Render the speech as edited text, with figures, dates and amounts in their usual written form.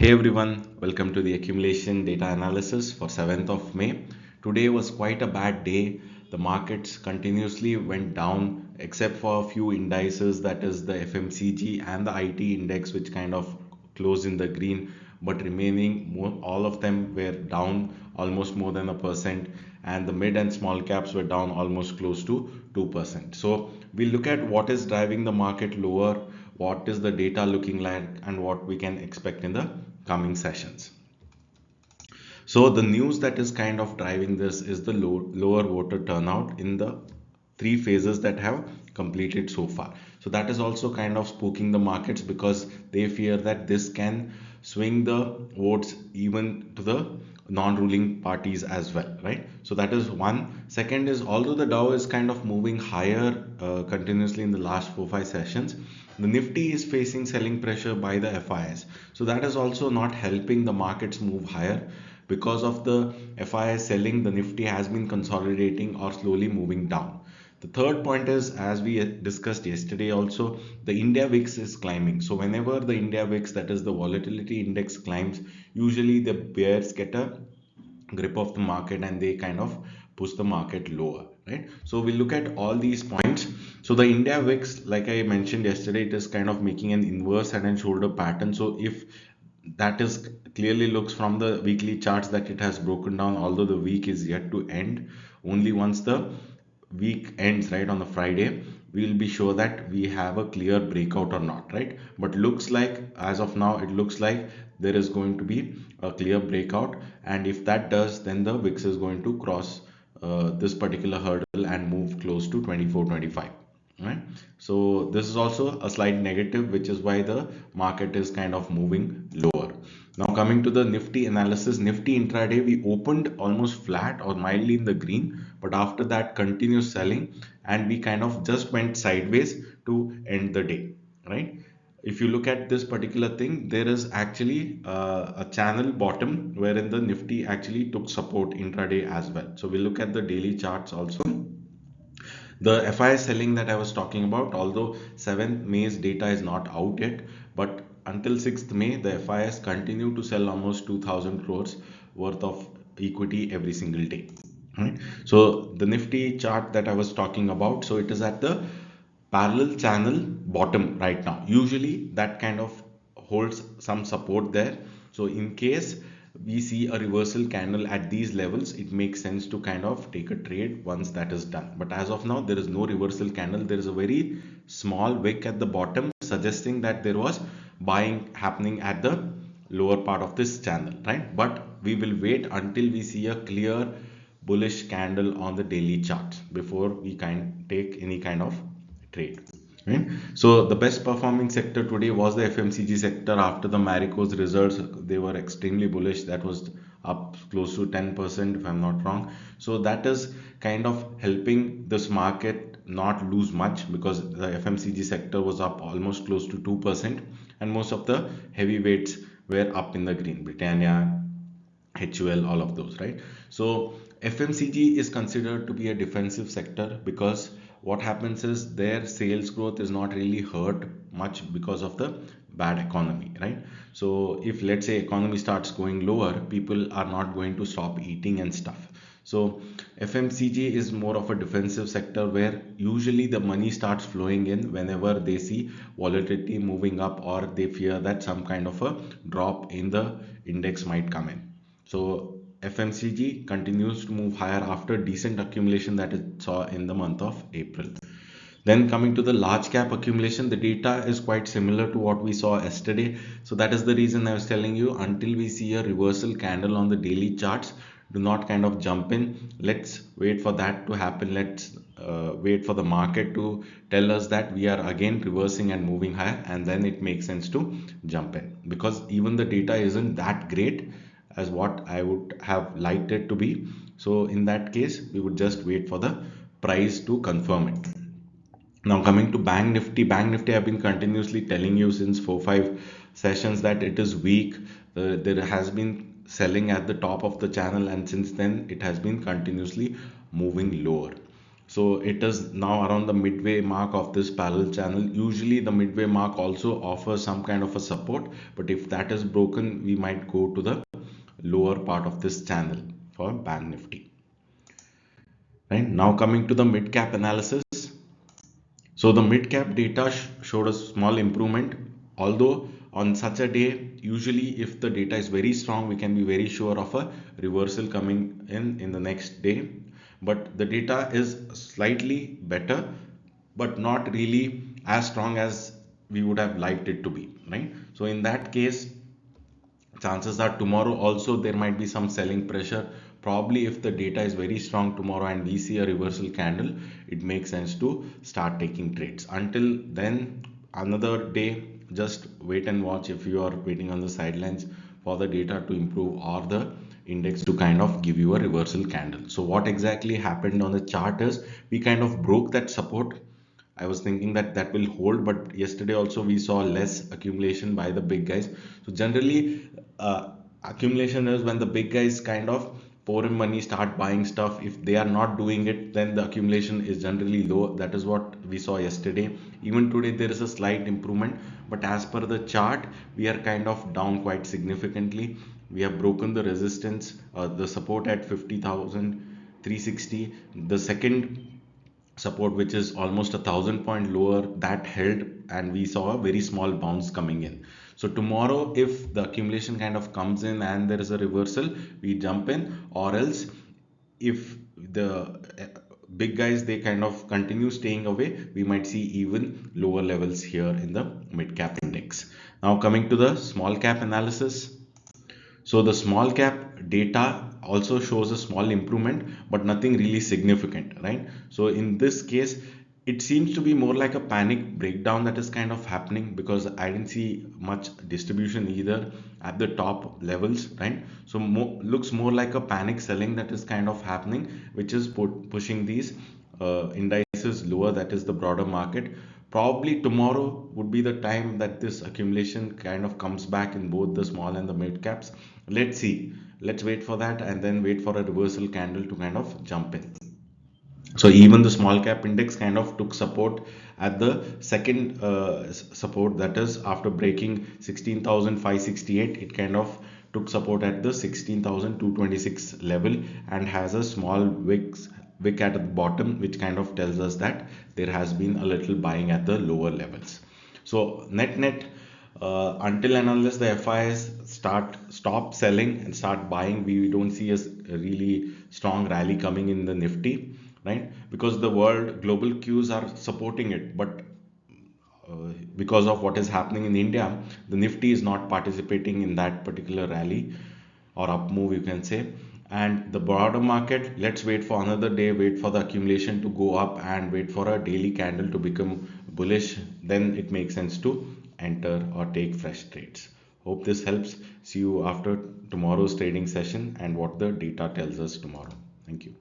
Hey everyone, welcome to the Accumulation Data Analysis for 7th of May. Today was quite a bad day. The markets continuously went down except for a few indices, that is the FMCG and the IT index, which kind of closed in the green, but remaining all of them were down almost more than a percent, and the mid and small caps were down almost close to 2%. So we look at what is driving the market lower, what is the data looking like, and what we can expect in the coming sessions. So the news that is kind of driving this is the lower voter turnout in the three phases that have completed so far. So that is also kind of spooking the markets because they fear that this can swing the votes even to the non-ruling parties as well, right? So that is one. Second is, although the Dow is kind of moving higher continuously in the last 4-5 sessions, the Nifty is facing selling pressure by the FIs. So that is also not helping the markets move higher. Because of the FIs selling, the Nifty has been consolidating or slowly moving down. The third point is, as we discussed yesterday also, the India VIX is climbing. So whenever the India VIX, that is the volatility index, climbs, usually the bears get a grip of the market and they kind of push the market lower, right? So we look at all these points. So the India VIX, like I mentioned yesterday, it is kind of making an inverse head and shoulder pattern. So if that is clearly looks from the weekly charts that it has broken down, although the week is yet to end. Only once the week ends, right, on the Friday, we will be sure that we have a clear breakout or not, right? But looks like, as of now, it looks like there is going to be a clear breakout, and if that does, then the VIX is going to cross this particular hurdle and move close to 24-25, right? So this is also a slight negative, which is why the market is kind of moving lower. Now coming to the Nifty analysis, Nifty intraday, we opened almost flat or mildly in the green, but after that continuous selling, and we kind of just went sideways to end the day, right? If you look at this particular thing, there is actually a channel bottom wherein the Nifty actually took support intraday as well. So we look at the daily charts also. The FI selling that I was talking about, although 7th May's data is not out yet, but until 6th May, the FIs continue to sell almost 2000 crores worth of equity every single day. Right? So the Nifty chart that I was talking about, so it is at the parallel channel bottom right now. Usually that kind of holds some support there. So in case we see a reversal candle at these levels, it makes sense to kind of take a trade once that is done. But as of now, there is no reversal candle. There is a very small wick at the bottom, suggesting that there was buying happening at the lower part of this channel, right? But we will wait until we see a clear bullish candle on the daily charts before we can take any kind of trade, right? So the best performing sector today was the FMCG sector. After the Marico's results, they were extremely bullish. That was up close to 10% if I'm not wrong. So that is kind of helping this market not lose much, because the FMCG sector was up almost close to 2%, and most of the heavyweights were up in the green. Britannia, HUL, all of those, right? So FMCG is considered to be a defensive sector because what happens is their sales growth is not really hurt much because of the bad economy, right? So if, let's say, economy starts going lower, people are not going to stop eating and stuff. So FMCG is more of a defensive sector where usually the money starts flowing in whenever they see volatility moving up, or they fear that some kind of a drop in the index might come in. So FMCG continues to move higher after decent accumulation that it saw in the month of April. Then coming to the large cap accumulation, the data is quite similar to what we saw yesterday. So that is the reason I was telling you, until we see a reversal candle on the daily charts, do not kind of jump in. Let's wait for that to happen. Let's wait for the market to tell us that we are again reversing and moving higher, and then it makes sense to jump in, because even the data isn't that great as what I would have liked it to be. So in that case, we would just wait for the price to confirm it. Now coming to Bank Nifty, I've been continuously telling you since 4-5 sessions that it is weak. There has been selling at the top of the channel, and since then it has been continuously moving lower. So it is now around the midway mark of this parallel channel. Usually the midway mark also offers some kind of a support, but if that is broken, we might go to the lower part of this channel for bank nifty. Right now, coming to the mid cap analysis. So the mid cap data showed a small improvement, although on such a day, usually if the data is very strong, we can be very sure of a reversal coming in the next day. But the data is slightly better, but not really as strong as we would have liked it to be, right? So in that case, chances are tomorrow also there might be some selling pressure. Probably if the data is very strong tomorrow and we see a reversal candle, it makes sense to start taking trades. Until then, another day, just wait and watch if you are waiting on the sidelines for the data to improve or the index to kind of give you a reversal candle. So what exactly happened on the chart is we kind of broke that support. I was thinking that that will hold, but yesterday also we saw less accumulation by the big guys. So generally, accumulation is when the big guys kind of pour in money, start buying stuff. If they are not doing it, then the accumulation is generally low. That is what we saw yesterday. Even today, there is a slight improvement, but as per the chart, we are kind of down quite significantly. We have broken the resistance, the support at 50,360. The second support, which is almost 1,000 point lower, that held, and we saw a very small bounce coming in. So tomorrow, if the accumulation kind of comes in and there is a reversal, we jump in, or else if the big guys they kind of continue staying away, we might see even lower levels here in the mid cap index. Now coming to the small cap analysis. So the small cap data also shows a small improvement, but nothing really significant, right? So in this case, it seems to be more like a panic breakdown that is kind of happening, because I didn't see much distribution either at the top levels, right? So looks more like a panic selling that is kind of happening, which is pushing these indices lower, that is the broader market. Probably tomorrow would be the time that this accumulation kind of comes back in both the small and the mid caps. Let's see. Let's wait for that and then wait for a reversal candle to kind of jump in. So even the small cap index kind of took support at the second support, that is after breaking 16,568, it kind of took support at the 16,226 level and has a small wick at the bottom, which kind of tells us that there has been a little buying at the lower levels. So net until and unless the FIs stop selling and start buying, we don't see a really strong rally coming in the Nifty, right? Because the world global cues are supporting it, but because of what is happening in India, the Nifty is not participating in that particular rally or up move, you can say. And the broader market, let's wait for another day, wait for the accumulation to go up and wait for a daily candle to become bullish. Then it makes sense to enter or take fresh trades. Hope this helps. See you after tomorrow's trading session and what the data tells us tomorrow. Thank you.